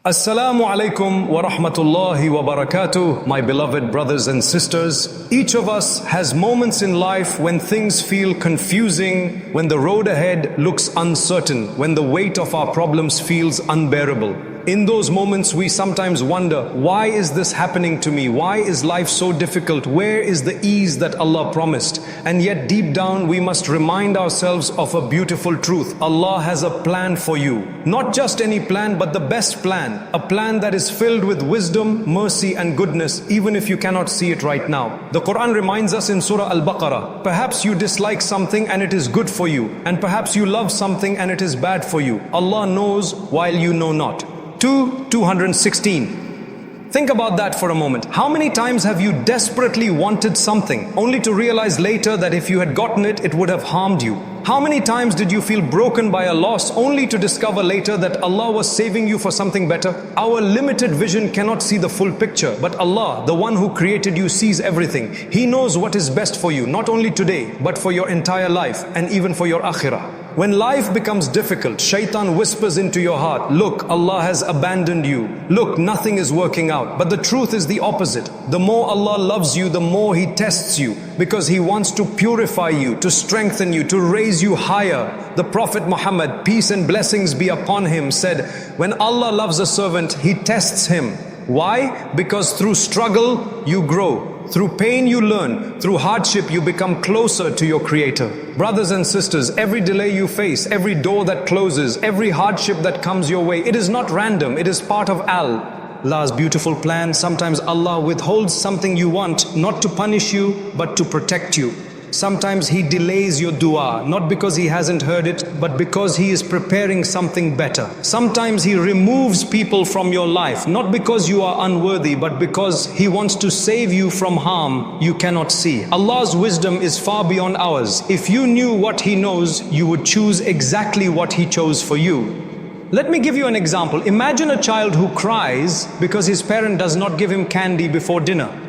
Assalamu alaikum wa rahmatullahi wa barakatuh, my beloved brothers and sisters. Each of us has moments in life when things feel confusing, when the road ahead looks uncertain, when the weight of our problems feels unbearable. In those moments, we sometimes wonder, why is this happening to me? Why is life so difficult? Where is the ease that Allah promised? And yet deep down, we must remind ourselves of a beautiful truth. Allah has a plan for you. Not just any plan, but the best plan. A plan that is filled with wisdom, mercy and goodness, even if you cannot see it right now. The Quran reminds us in Surah Al-Baqarah, perhaps you dislike something and it is good for you. And perhaps you love something and it is bad for you. Allah knows while you know not. 2:216. Think about that for a moment. How many times have you desperately wanted something only to realize later that if you had gotten it, it would have harmed you? How many times did you feel broken by a loss only to discover later that Allah was saving you for something better? Our limited vision cannot see the full picture, but Allah, the one who created you, sees everything. He knows what is best for you, not only today, but for your entire life and even for your akhirah. When life becomes difficult, shaitan whispers into your heart, look, Allah has abandoned you. Look, nothing is working out. But the truth is the opposite. The more Allah loves you, the more He tests you, because He wants to purify you, to strengthen you, to raise you higher. The Prophet Muhammad, peace and blessings be upon him, said, when Allah loves a servant, He tests him. Why? Because through struggle, you grow. Through pain you learn, through hardship you become closer to your Creator. Brothers and sisters, every delay you face, every door that closes, every hardship that comes your way, it is not random, it is part of Allah's beautiful plan. Sometimes Allah withholds something you want, not to punish you, but to protect you. Sometimes He delays your dua, not because He hasn't heard it, but because He is preparing something better. Sometimes He removes people from your life, not because you are unworthy, but because He wants to save you from harm you cannot see. Allah's wisdom is far beyond ours. If you knew what He knows, you would choose exactly what He chose for you. Let me give you an example. Imagine a child who cries because his parent does not give him candy before dinner.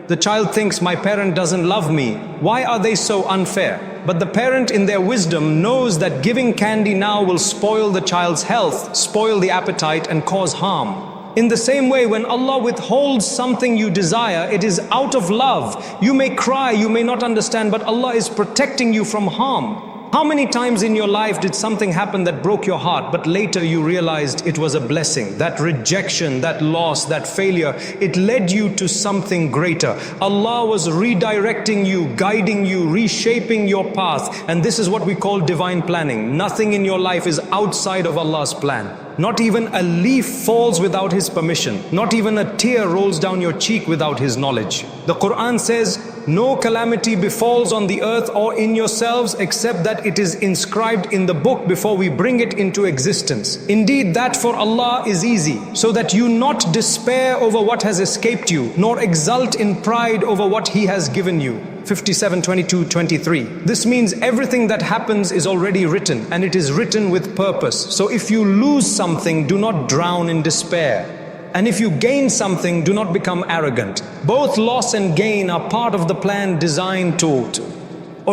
The child thinks, my parent doesn't love me. Why are they so unfair? But the parent in their wisdom knows that giving candy now will spoil the child's health, spoil the appetite and cause harm. In the same way, when Allah withholds something you desire, it is out of love. You may cry, you may not understand, but Allah is protecting you from harm. How many times in your life did something happen that broke your heart, but later you realized it was a blessing? That rejection, that loss, that failure, it led you to something greater. Allah was redirecting you, guiding you, reshaping your path. And this is what we call divine planning. Nothing in your life is outside of Allah's plan. Not even a leaf falls without His permission. Not even a tear rolls down your cheek without His knowledge. The Quran says, no calamity befalls on the earth or in yourselves except that it is inscribed in the book before we bring it into existence. Indeed, that for Allah is easy, so that you not despair over what has escaped you, nor exult in pride over what He has given you. 57:22-23. This means everything that happens is already written, and it is written with purpose. So if you lose something, do not drown in despair. And if you gain something, do not become arrogant. Both loss and gain are part of the plan designed to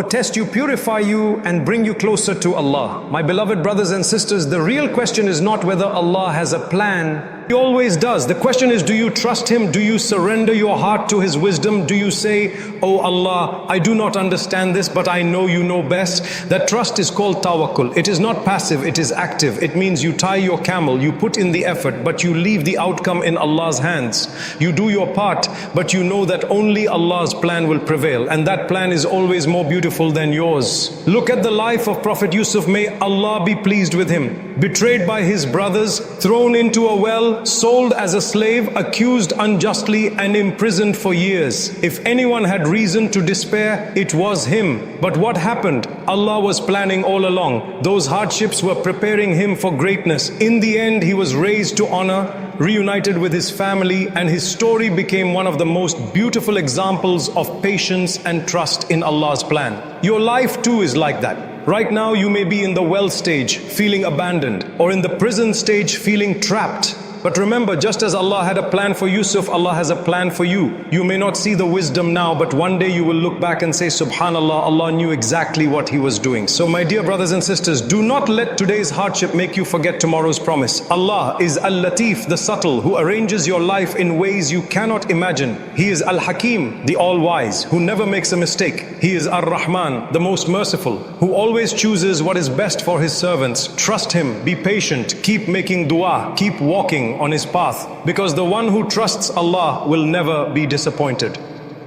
test you, purify you and bring you closer to Allah. My beloved brothers and sisters, the real question is not whether Allah has a plan. He always does. The question is, do you trust Him? Do you surrender your heart to His wisdom? Do you say, oh Allah, I do not understand this, but I know you know best? That trust is called tawakkul. It is not passive, it is active. It means you tie your camel, you put in the effort, but you leave the outcome in Allah's hands. You do your part, but you know that only Allah's plan will prevail, and that plan is always more beautiful than yours. Look at the life of Prophet Yusuf. May Allah be pleased with him. Betrayed by his brothers, thrown into a well, sold as a slave, accused unjustly and imprisoned for years. If anyone had reason to despair, it was him. But what happened? Allah was planning all along. Those hardships were preparing him for greatness. In the end, he was raised to honor, reunited with his family, and his story became one of the most beautiful examples of patience and trust in Allah's plan. Your life too is like that. Right now you may be in the well stage, feeling abandoned, or in the prison stage, feeling trapped. But remember, just as Allah had a plan for Yusuf, Allah has a plan for you. You may not see the wisdom now, but one day you will look back and say, Subhanallah, Allah knew exactly what He was doing. So my dear brothers and sisters, do not let today's hardship make you forget tomorrow's promise. Allah is Al-Latif, the subtle, who arranges your life in ways you cannot imagine. He is Al-Hakim, the all-wise, who never makes a mistake. He is Ar-Rahman, the most merciful, who always chooses what is best for His servants. Trust Him, be patient, keep making dua, keep walking on His path, because the one who trusts Allah will never be disappointed.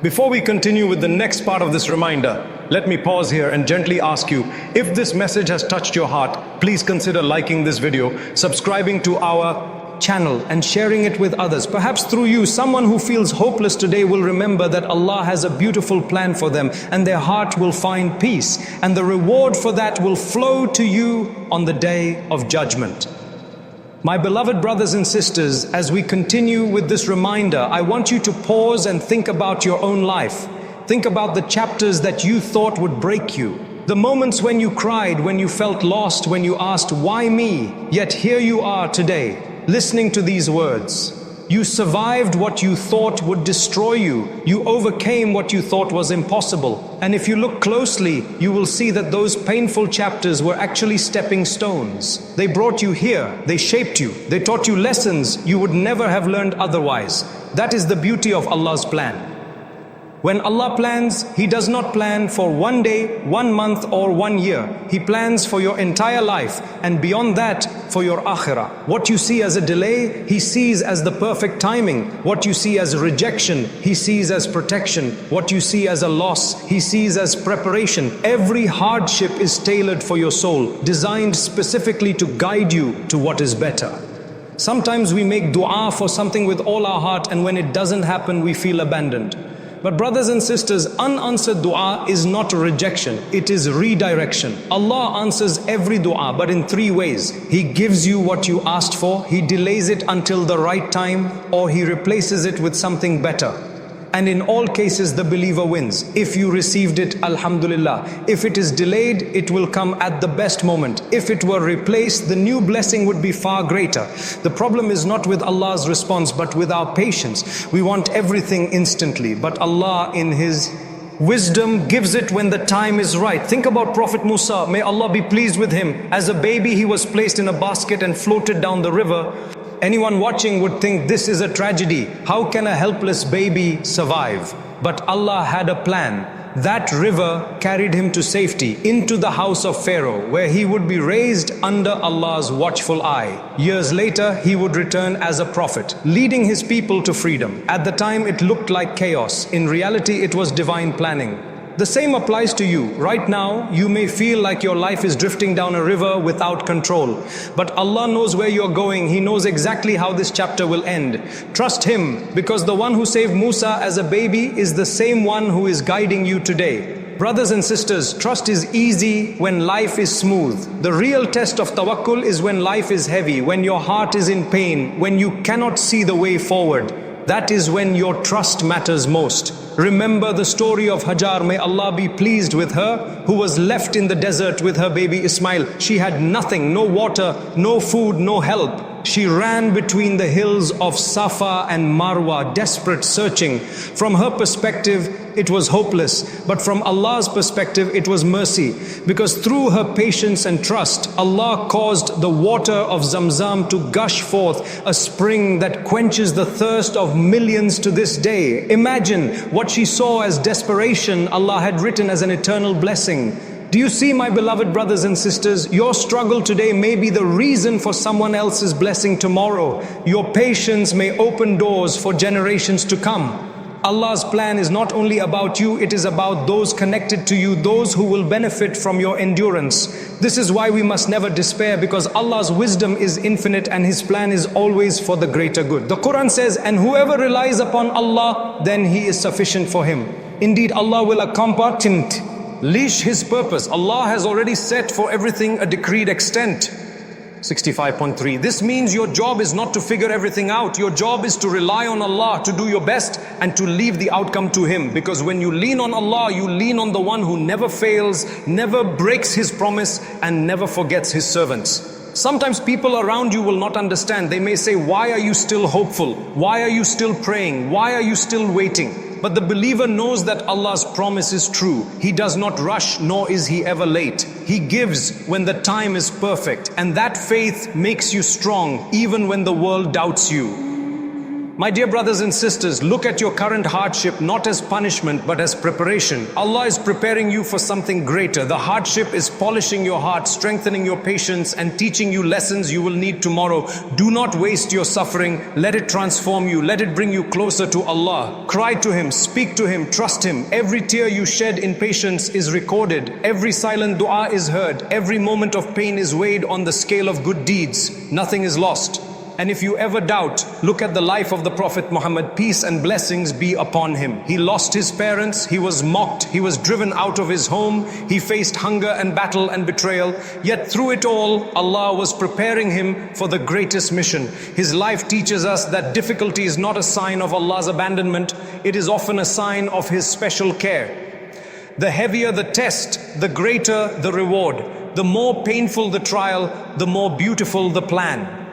Before we continue with the next part of this reminder, let me pause here and gently ask you, if this message has touched your heart, please consider liking this video, subscribing to our channel and sharing it with others. Perhaps through you, someone who feels hopeless today will remember that Allah has a beautiful plan for them, and their heart will find peace, and the reward for that will flow to you on the day of judgment. My beloved brothers and sisters, as we continue with this reminder, I want you to pause and think about your own life. Think about the chapters that you thought would break you. The moments when you cried, when you felt lost, when you asked, why me? Yet here you are today, listening to these words. You survived what you thought would destroy you. You overcame what you thought was impossible. And if you look closely, you will see that those painful chapters were actually stepping stones. They brought you here. They shaped you. They taught you lessons you would never have learned otherwise. That is the beauty of Allah's plan. When Allah plans, He does not plan for one day, 1 month or 1 year. He plans for your entire life, and beyond that, for your akhirah. What you see as a delay, He sees as the perfect timing. What you see as rejection, He sees as protection. What you see as a loss, He sees as preparation. Every hardship is tailored for your soul, designed specifically to guide you to what is better. Sometimes we make dua for something with all our heart, and when it doesn't happen, we feel abandoned. But brothers and sisters, unanswered dua is not rejection, it is redirection. Allah answers every dua, but in 3 ways. He gives you what you asked for, He delays it until the right time, or He replaces it with something better. And in all cases, the believer wins. If you received it, Alhamdulillah. If it is delayed, it will come at the best moment. If it were replaced, the new blessing would be far greater. The problem is not with Allah's response, but with our patience. We want everything instantly, but Allah in His wisdom gives it when the time is right. Think about Prophet Musa, may Allah be pleased with him. As a baby, he was placed in a basket and floated down the river. Anyone watching would think this is a tragedy. How can a helpless baby survive? But Allah had a plan. That river carried him to safety, into the house of Pharaoh, where he would be raised under Allah's watchful eye. Years later, he would return as a prophet, leading his people to freedom. At the time, it looked like chaos. In reality, it was divine planning. The same applies to you. Right now, you may feel like your life is drifting down a river without control. But Allah knows where you're going. He knows exactly how this chapter will end. Trust Him, because the one who saved Musa as a baby is the same one who is guiding you today. Brothers and sisters, trust is easy when life is smooth. The real test of tawakkul is when life is heavy, when your heart is in pain, when you cannot see the way forward. That is when your trust matters most. Remember the story of Hajar, may Allah be pleased with her, who was left in the desert with her baby Ismail. She had nothing, no water, no food, no help. She ran between the hills of Safa and Marwa, desperate, searching. From her perspective, it was hopeless. But from Allah's perspective, it was mercy. Because through her patience and trust, Allah caused the water of Zamzam to gush forth, a spring that quenches the thirst of millions to this day. Imagine what she saw as desperation, Allah had written as an eternal blessing. Do you see, my beloved brothers and sisters, your struggle today may be the reason for someone else's blessing tomorrow. Your patience may open doors for generations to come. Allah's plan is not only about you, it is about those connected to you, those who will benefit from your endurance. This is why we must never despair, because Allah's wisdom is infinite and His plan is always for the greater good. The Quran says, and whoever relies upon Allah, then He is sufficient for him. Indeed, Allah will accomplish His purpose. Allah has already set for everything a decreed extent. 65.3. This means your job is not to figure everything out. Your job is to rely on Allah, to do your best and to leave the outcome to Him. Because when you lean on Allah, you lean on the one who never fails, never breaks His promise and never forgets His servants. Sometimes people around you will not understand. They may say, why are you still hopeful? Why are you still praying? Why are you still waiting? But the believer knows that Allah's promise is true. He does not rush, nor is He ever late. He gives when the time is perfect. And that faith makes you strong, even when the world doubts you. My dear brothers and sisters, look at your current hardship not as punishment but as preparation. Allah is preparing you for something greater. The hardship is polishing your heart, strengthening your patience, and teaching you lessons you will need tomorrow. Do not waste your suffering. Let it transform you. Let it bring you closer to Allah. Cry to Him, speak to Him, trust Him. Every tear you shed in patience is recorded. Every silent dua is heard. Every moment of pain is weighed on the scale of good deeds. Nothing is lost. And if you ever doubt, look at the life of the Prophet Muhammad, peace and blessings be upon him. He lost his parents, he was mocked, he was driven out of his home, he faced hunger and battle and betrayal. Yet through it all, Allah was preparing him for the greatest mission. His life teaches us that difficulty is not a sign of Allah's abandonment, it is often a sign of His special care. The heavier the test, the greater the reward. The more painful the trial, the more beautiful the plan.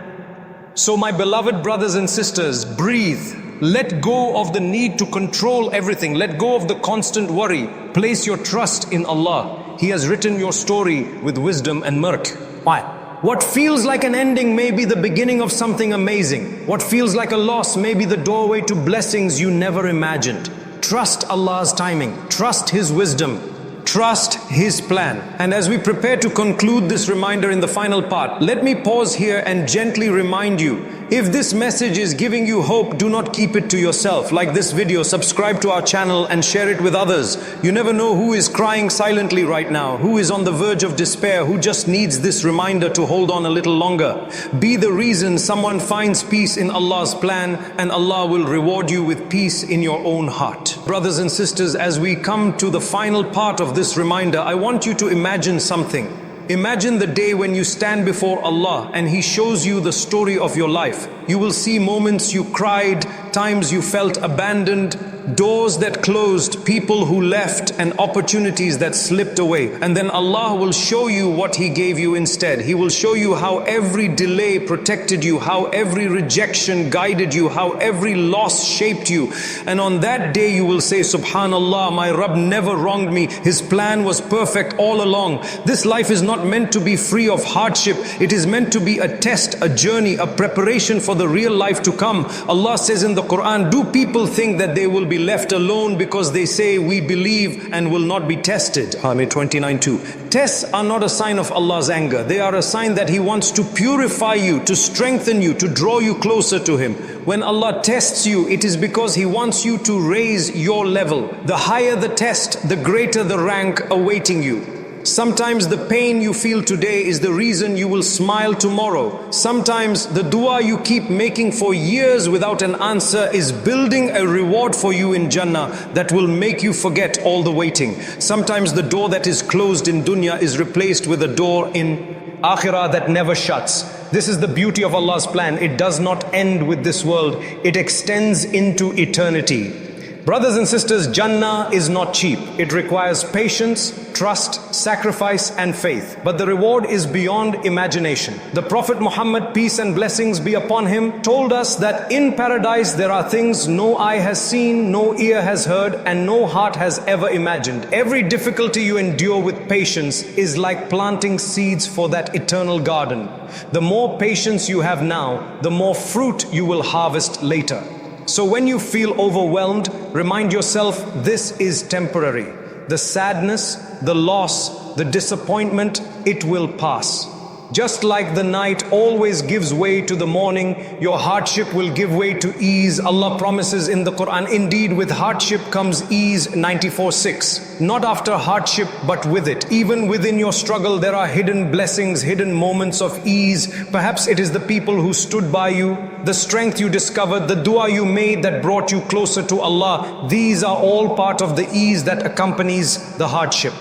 So my beloved brothers and sisters, breathe. Let go of the need to control everything. Let go of the constant worry. Place your trust in Allah. He has written your story with wisdom and mirth. Why? What feels like an ending may be the beginning of something amazing. What feels like a loss may be the doorway to blessings you never imagined. Trust Allah's timing. Trust His wisdom. Trust His plan. And as we prepare to conclude this reminder in the final part, let me pause here and gently remind you, if this message is giving you hope, do not keep it to yourself. Like this video, subscribe to our channel and share it with others. You never know who is crying silently right now, who is on the verge of despair, who just needs this reminder to hold on a little longer. Be the reason someone finds peace in Allah's plan, and Allah will reward you with peace in your own heart. Brothers and sisters, as we come to the final part of this reminder, I want you to imagine something. Imagine the day when you stand before Allah and He shows you the story of your life. You will see moments you cried, times you felt abandoned, doors that closed, people who left, and opportunities that slipped away. And then Allah will show you what He gave you instead. He will show you how every delay protected you, how every rejection guided you, how every loss shaped you. And on that day you will say, Subhanallah, my Rabb never wronged me. His plan was perfect all along. This life is not meant to be free of hardship. It is meant to be a test, a journey, a preparation for the real life to come. Allah says in the Quran, do people think that they will be left alone because they say we believe and will not be tested? Hamid 29:2. Tests are not a sign of Allah's anger. They are a sign that He wants to purify you, to strengthen you, to draw you closer to Him. When Allah tests you, it is because He wants you to raise your level. The higher the test, the greater the rank awaiting you. Sometimes the pain you feel today is the reason you will smile tomorrow. Sometimes the dua you keep making for years without an answer is building a reward for you in Jannah that will make you forget all the waiting. Sometimes the door that is closed in dunya is replaced with a door in Akhirah that never shuts. This is the beauty of Allah's plan. It does not end with this world. It extends into eternity. Brothers and sisters, Jannah is not cheap. It requires patience, trust, sacrifice and faith. But the reward is beyond imagination. The Prophet Muhammad, peace and blessings be upon him, told us that in paradise there are things no eye has seen, no ear has heard, and no heart has ever imagined. Every difficulty you endure with patience is like planting seeds for that eternal garden. The more patience you have now, the more fruit you will harvest later. So when you feel overwhelmed, remind yourself this is temporary. The sadness, the loss, the disappointment, it will pass. Just like the night always gives way to the morning, your hardship will give way to ease. Allah promises in the Quran, indeed with hardship comes ease, 94:6. Not after hardship, but with it. Even within your struggle, there are hidden blessings, hidden moments of ease. Perhaps it is the people who stood by you, the strength you discovered, the dua you made that brought you closer to Allah. These are all part of the ease that accompanies the hardship.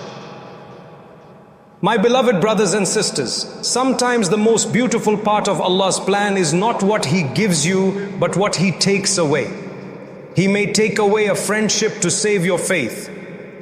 My beloved brothers and sisters, sometimes the most beautiful part of Allah's plan is not what He gives you, but what He takes away. He may take away a friendship to save your faith.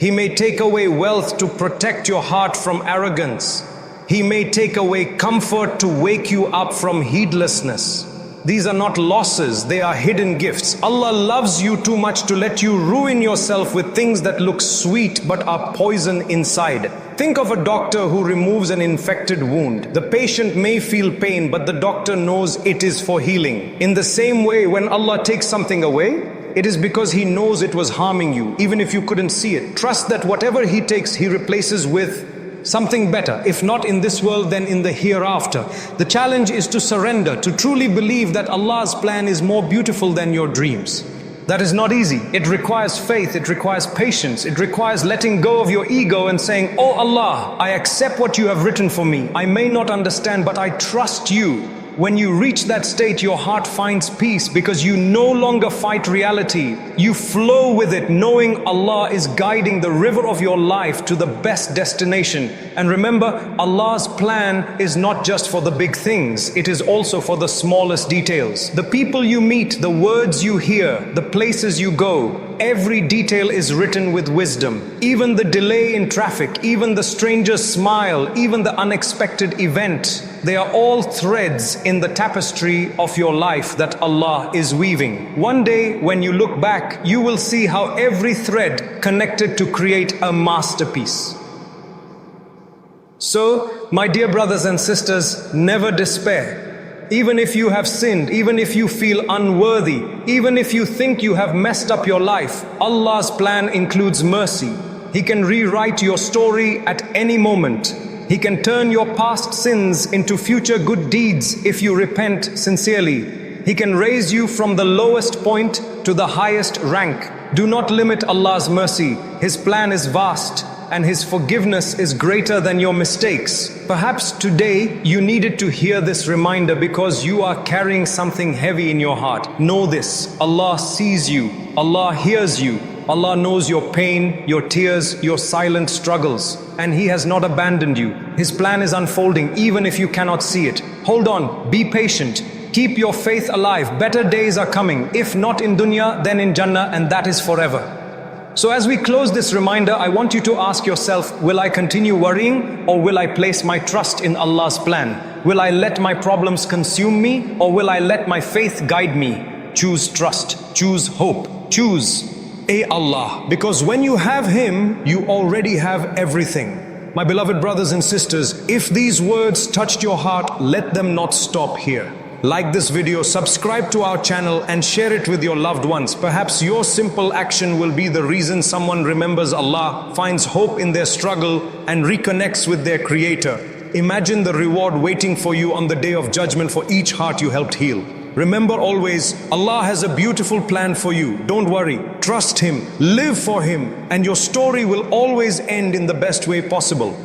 He may take away wealth to protect your heart from arrogance. He may take away comfort to wake you up from heedlessness. These are not losses, they are hidden gifts. Allah loves you too much to let you ruin yourself with things that look sweet but are poison inside. Think of a doctor who removes an infected wound. The patient may feel pain, but the doctor knows it is for healing. In the same way, when Allah takes something away, it is because He knows it was harming you, even if you couldn't see it. Trust that whatever He takes, He replaces with something better. If not in this world, then in the hereafter. The challenge is to surrender, to truly believe that Allah's plan is more beautiful than your dreams. That is not easy. It requires faith, it requires patience, it requires letting go of your ego and saying, "Oh Allah, I accept what you have written for me. I may not understand, but I trust you." When you reach that state, your heart finds peace because you no longer fight reality. You flow with it, knowing Allah is guiding the river of your life to the best destination. And remember, Allah's plan is not just for the big things, it is also for the smallest details. The people you meet, the words you hear, the places you go, every detail is written with wisdom. Even the delay in traffic, even the stranger's smile, even the unexpected event, they are all threads in the tapestry of your life that Allah is weaving. One day, when you look back, you will see how every thread connected to create a masterpiece. So, my dear brothers and sisters, never despair. Even if you have sinned, even if you feel unworthy, even if you think you have messed up your life, Allah's plan includes mercy. He can rewrite your story at any moment. He can turn your past sins into future good deeds if you repent sincerely. He can raise you from the lowest point to the highest rank. Do not limit Allah's mercy. His plan is vast, and His forgiveness is greater than your mistakes. Perhaps today you needed to hear this reminder because you are carrying something heavy in your heart. Know this: Allah sees you, Allah hears you, Allah knows your pain, your tears, your silent struggles, and He has not abandoned you. His plan is unfolding even if you cannot see it. Hold on, be patient, keep your faith alive. Better days are coming, if not in dunya, then in Jannah, and that is forever. So as we close this reminder, I want you to ask yourself, will I continue worrying, or will I place my trust in Allah's plan? Will I let my problems consume me, or will I let my faith guide me? Choose trust, choose hope, choose Allah, because when you have Him, you already have everything. My beloved brothers and sisters, if these words touched your heart, let them not stop here. Like this video, subscribe to our channel and share it with your loved ones. Perhaps your simple action will be the reason someone remembers Allah, finds hope in their struggle, and reconnects with their Creator. Imagine the reward waiting for you on the day of judgment for each heart you helped heal. Remember always, Allah has a beautiful plan for you. Don't worry, trust Him, live for Him, and your story will always end in the best way possible.